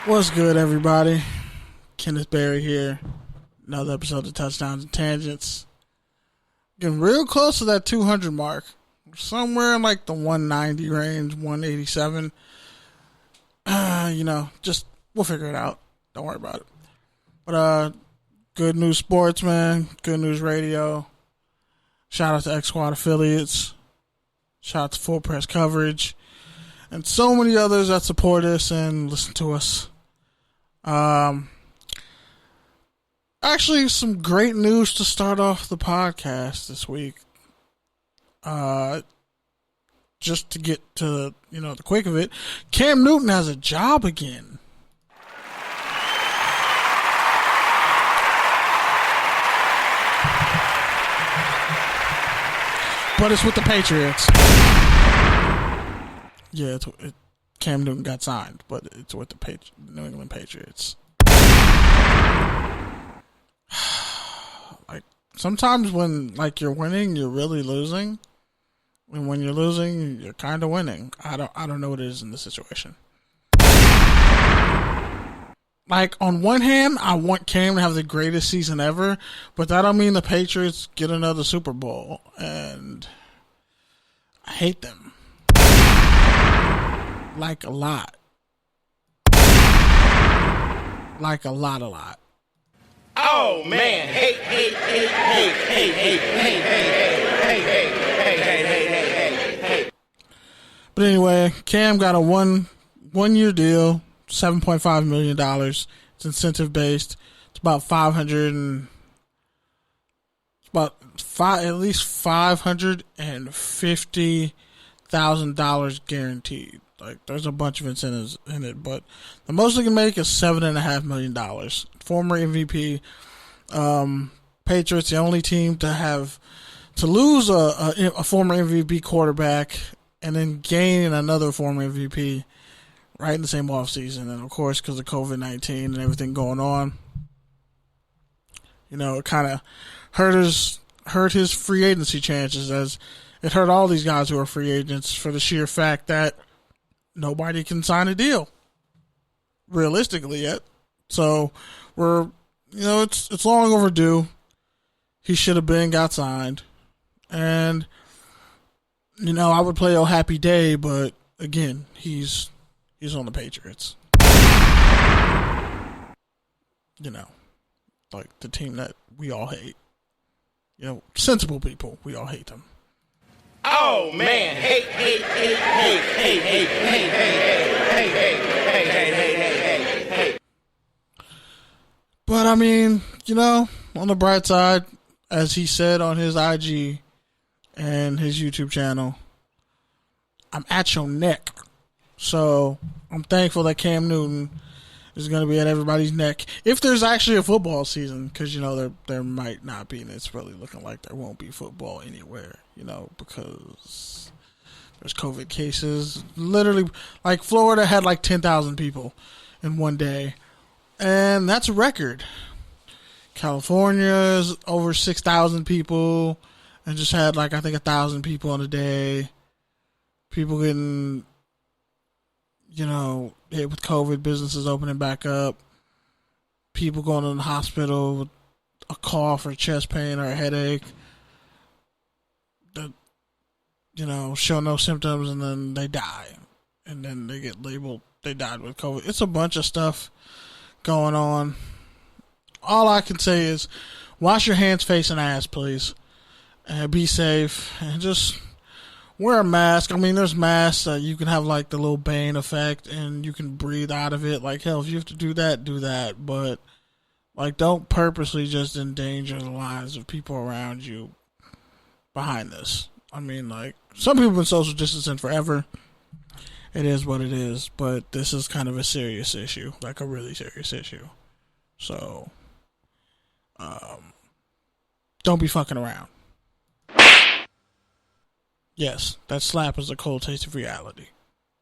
What's good, everybody? Kenneth Berry here. Another episode of Touchdowns and Tangents. Getting real close to that 200 mark. Somewhere in like the 190 range, 187. Just we'll figure it out. Don't worry about it. But good news sports, man. Good news radio. Shout out to X Squad affiliates. Shout out to Full Press Coverage. And so many others that support us and listen to us. Actually, some great news to start off the podcast this week. Just to get to, the quick of it, Cam Newton has a job again. But it's with the Patriots. Yeah, Cam Newton got signed, but it's with the New England Patriots. Like, sometimes when, you're winning, you're really losing. And when you're losing, you're kind of winning. I don't know what it is in this situation. Like, on one hand, I want Cam to have the greatest season ever, but that don't mean the Patriots get another Super Bowl. And I hate them. Like a lot. Like a lot. Oh man! Hey! But anyway, Cam got a one-year deal, $7.5 million. It's incentive based. It's about at least $550,000 guaranteed. Like, there's a bunch of incentives in it, but the most they can make is $7.5 million. Former MVP. Patriots, the only team to lose a former MVP quarterback and then gain another former MVP right in the same offseason. And of course, because of COVID-19 and everything going on, it kind of hurt his free agency chances, as it hurt all these guys who are free agents, for the sheer fact that nobody can sign a deal realistically yet. So it's long overdue. He should have got signed. And, I would play Oh Happy Day, but again, he's on the Patriots. Like the team that we all hate. Sensible people, we all hate them. Oh man! Hey! But I mean, on the bright side, as he said on his IG and his YouTube channel, I'm at your neck. So I'm thankful that Cam Newton is going to be at everybody's neck. If there's actually a football season, because, there might not be, and it's really looking like there won't be football anywhere, because there's COVID cases. Literally, like, Florida had 10,000 people in one day, and that's a record. California is over 6,000 people and just had I think 1,000 people in a day. People getting, hit with COVID, businesses opening back up, people going to the hospital with a cough or chest pain or a headache that, show no symptoms, and then they die. And then they get labeled they died with COVID. It's a bunch of stuff going on. All I can say is wash your hands, face, and ass, please. And be safe. And just wear a mask. I mean, there's masks that you can have the little Bane effect and you can breathe out of it. Hell, if you have to do that, do that. But, don't purposely just endanger the lives of people around you behind this. I mean, some people have been social distancing forever. It is what it is. But this is kind of a serious issue. A really serious issue. So, don't be fucking around. Yes, that slap is a cold taste of reality.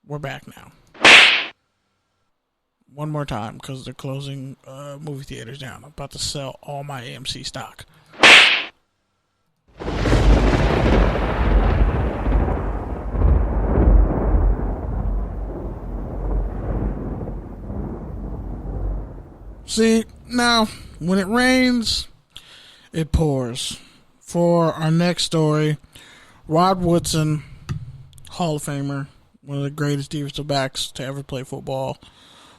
We're back now. One more time, because they're closing movie theaters down. I'm about to sell all my AMC stock. See, now, when it rains, it pours. For our next story, Rod Woodson, Hall of Famer, one of the greatest defensive backs to ever play football.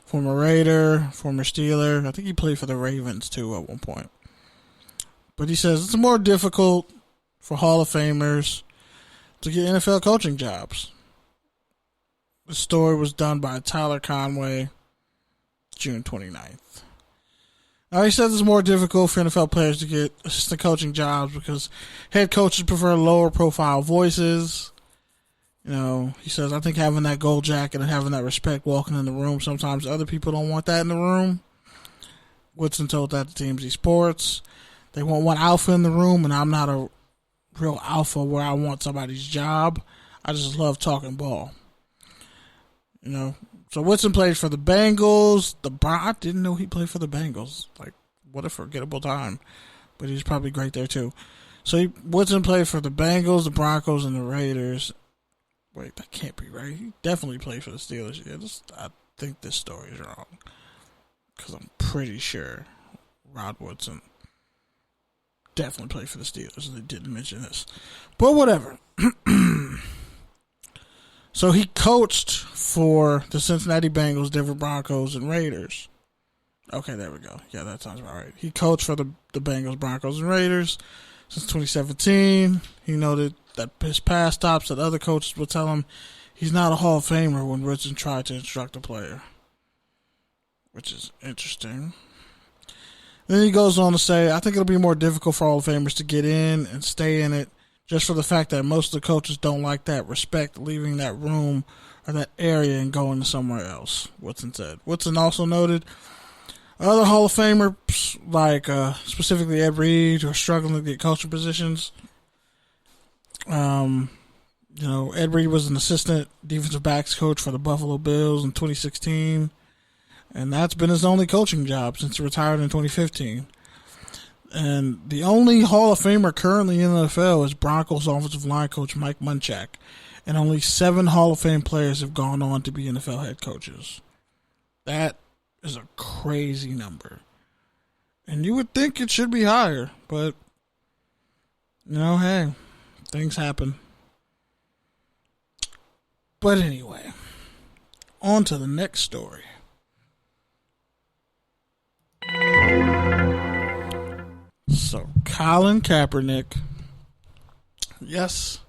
Former Raider, former Steeler. I think he played for the Ravens, too, at one point. But he says it's more difficult for Hall of Famers to get NFL coaching jobs. The story was done by Tyler Conway, June 29th. Now, he says it's more difficult for NFL players to get assistant coaching jobs because head coaches prefer lower profile voices. You know, he says, I think having that gold jacket and having that respect walking in the room, sometimes other people don't want that in the room. Woodson told that to TMZ Sports. They want one alpha in the room, and I'm not a real alpha where I want somebody's job. I just love talking ball. You know, so Woodson played for the Bengals. I didn't know he played for the Bengals. Like, what a forgettable time. But he's probably great there, too. So Woodson played for the Bengals, the Broncos, and the Raiders. Wait, that can't be right. He definitely played for the Steelers. Yeah, I think this story is wrong. Because I'm pretty sure Rod Woodson definitely played for the Steelers. They didn't mention this. But whatever. So he coached for the Cincinnati Bengals, Denver Broncos, and Raiders. Okay, there we go. Yeah, that sounds about right. He coached for the Bengals, Broncos, and Raiders since 2017. He noted that his past stops that other coaches would tell him he's not a Hall of Famer when Woodson tried to instruct a player, which is interesting. Then he goes on to say, I think it'll be more difficult for Hall of Famers to get in and stay in it just for the fact that most of the coaches don't like that respect leaving that room or that area and going to somewhere else, Woodson said. Woodson also noted other Hall of Famers, like specifically Ed Reed, who are struggling to get coaching positions. You know, Ed Reed was an assistant defensive backs coach for the Buffalo Bills in 2016, and that's been his only coaching job since he retired in 2015. And the only Hall of Famer currently in the NFL is Broncos offensive line coach Mike Munchak, and only 7 Hall of Fame players have gone on to be NFL head coaches. That is a crazy number. And you would think it should be higher, but, you know, hey, things happen. But anyway, on to the next story. So, Colin Kaepernick. Yes.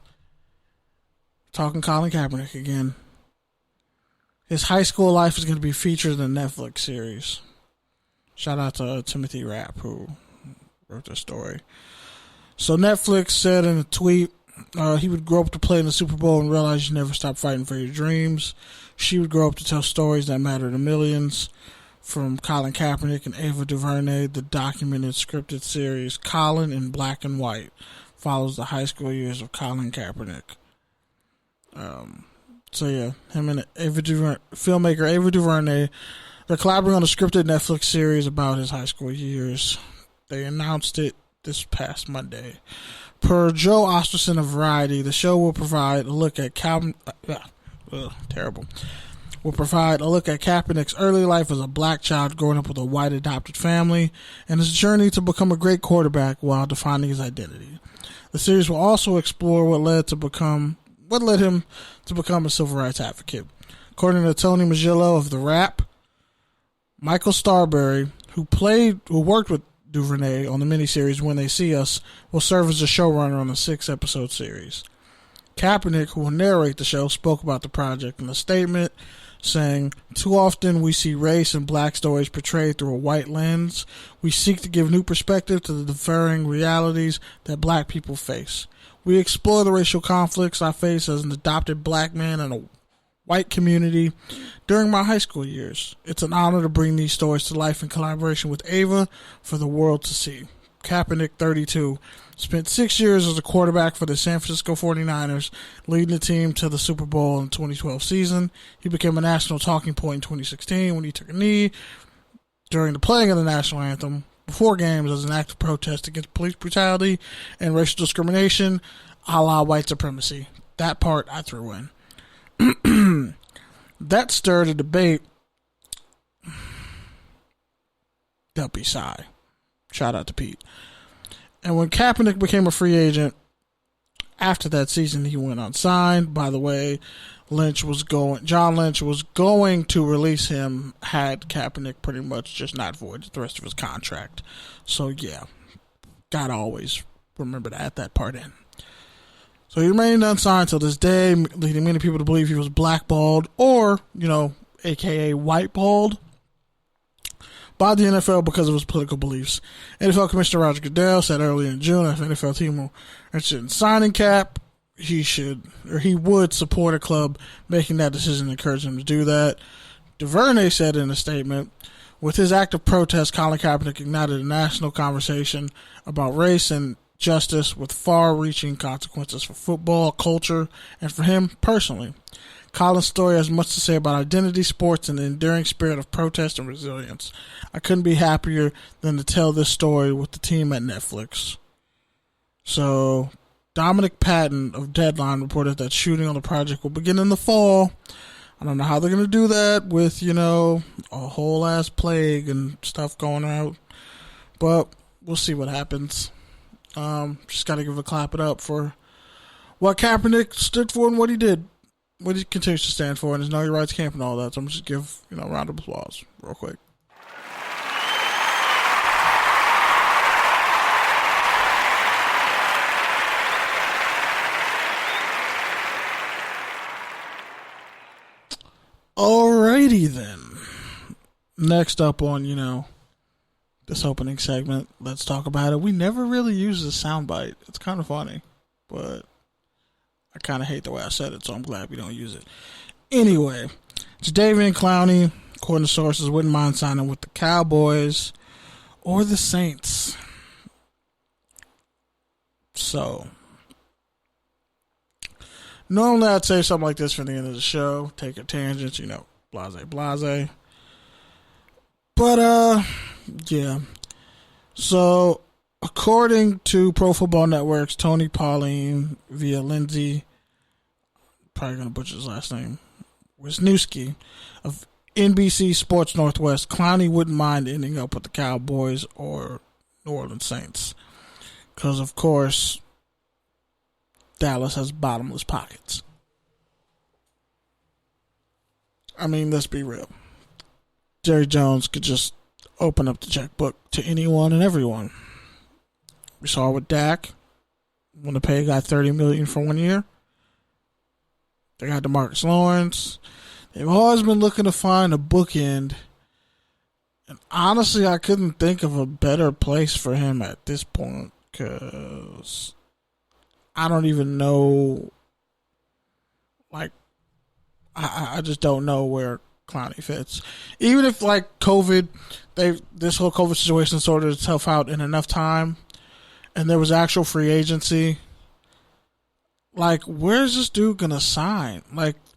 Talking Colin Kaepernick again. His high school life is going to be featured in the Netflix series. Shout out to Timothy Rapp, who wrote the story. So, Netflix said in a tweet, he would grow up to play in the Super Bowl and realize you never stop fighting for your dreams. She would grow up to tell stories that matter to millions. From Colin Kaepernick and Ava DuVernay, the documented scripted series Colin in Black and White follows the high school years of Colin Kaepernick. So yeah, him and filmmaker Ava DuVernay, they're collaborating on a scripted Netflix series about his high school years. They announced it this past Monday. Per Joe Osterson of Variety, the show will provide a look at will provide a look at Kaepernick's early life as a black child growing up with a white adopted family and his journey to become a great quarterback while defining his identity. The series will also explore what led him to become a civil rights advocate. According to Tony Maggillo of The Wrap, Michael Starbury, who worked with DuVernay on the miniseries When They See Us, will serve as a showrunner on the 6-episode series. Kaepernick, who will narrate the show, spoke about the project in a statement, saying, "Too often we see race and black stories portrayed through a white lens. We seek to give new perspective to the differing realities that black people face. We explore the racial conflicts I face as an adopted black man in a white community during my high school years. It's an honor to bring these stories to life in collaboration with Ava for the world to see." Kaepernick, 32, spent 6 years as a quarterback for the San Francisco 49ers, leading the team to the Super Bowl in the 2012 season. He became a national talking point in 2016 when he took a knee during the playing of the national anthem before games as an act of protest against police brutality and racial discrimination, a la white supremacy. That part I threw in. That stirred a debate they'll be shy. Shout out to Pete. And when Kaepernick became a free agent, after that season, he went unsigned. By the way, John Lynch was going to release him had Kaepernick pretty much just not voided the rest of his contract. So yeah, gotta always remember to add that part in. So he remained unsigned till this day, leading many people to believe he was blackballed or, aka whiteballed by the NFL because of his political beliefs. NFL Commissioner Roger Goodell said earlier in June if NFL team were interested in signing Cap, he would support a club making that decision and encourage him to do that. DuVernay said in a statement, with his act of protest, Colin Kaepernick ignited a national conversation about race and justice with far-reaching consequences for football, culture, and for him personally. Colin's story has much to say about identity, sports, and the enduring spirit of protest and resilience. I couldn't be happier than to tell this story with the team at Netflix. So, Dominic Patton of Deadline reported that shooting on the project will begin in the fall. I don't know how they're going to do that with, a whole-ass plague and stuff going out. But we'll see what happens. Just got to give a clap it up for what Kaepernick stood for and what he did. What he continues to stand for, and his Know Your Rights camp and all that. So I'm just give a round of applause real quick. Alrighty then. Next up on this opening segment, let's talk about it. We never really use the soundbite. It's kind of funny, but I kind of hate the way I said it, so I'm glad we don't use it. Anyway, Jadeveon Clowney, according to sources, wouldn't mind signing with the Cowboys or the Saints. So, normally I'd say something like this for the end of the show. Take a tangent, blase. But, yeah. So, according to Pro Football Network's Tony Pauline via Lindsay, probably going to butcher his last name, Wisniewski of NBC Sports Northwest, Clowney wouldn't mind ending up with the Cowboys or New Orleans Saints. Because, of course, Dallas has bottomless pockets. I mean, let's be real. Jerry Jones could just open up the checkbook to anyone and everyone. We saw it with Dak when the pay got $30 million for 1 year. They got DeMarcus Lawrence. They've always been looking to find a bookend. And honestly, I couldn't think of a better place for him at this point because I don't even know. I just don't know where Clowney fits. Even if COVID, this whole COVID situation sorted itself out in enough time, and there was actual free agency. Where's this dude gonna sign?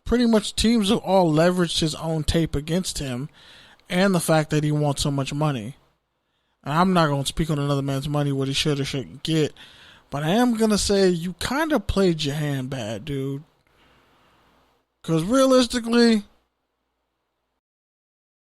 Pretty much teams have all leveraged his own tape against him, and the fact that he wants so much money. And I'm not gonna speak on another man's money, what he should or shouldn't get, but I am gonna say you kind of played your hand bad, dude. Because realistically,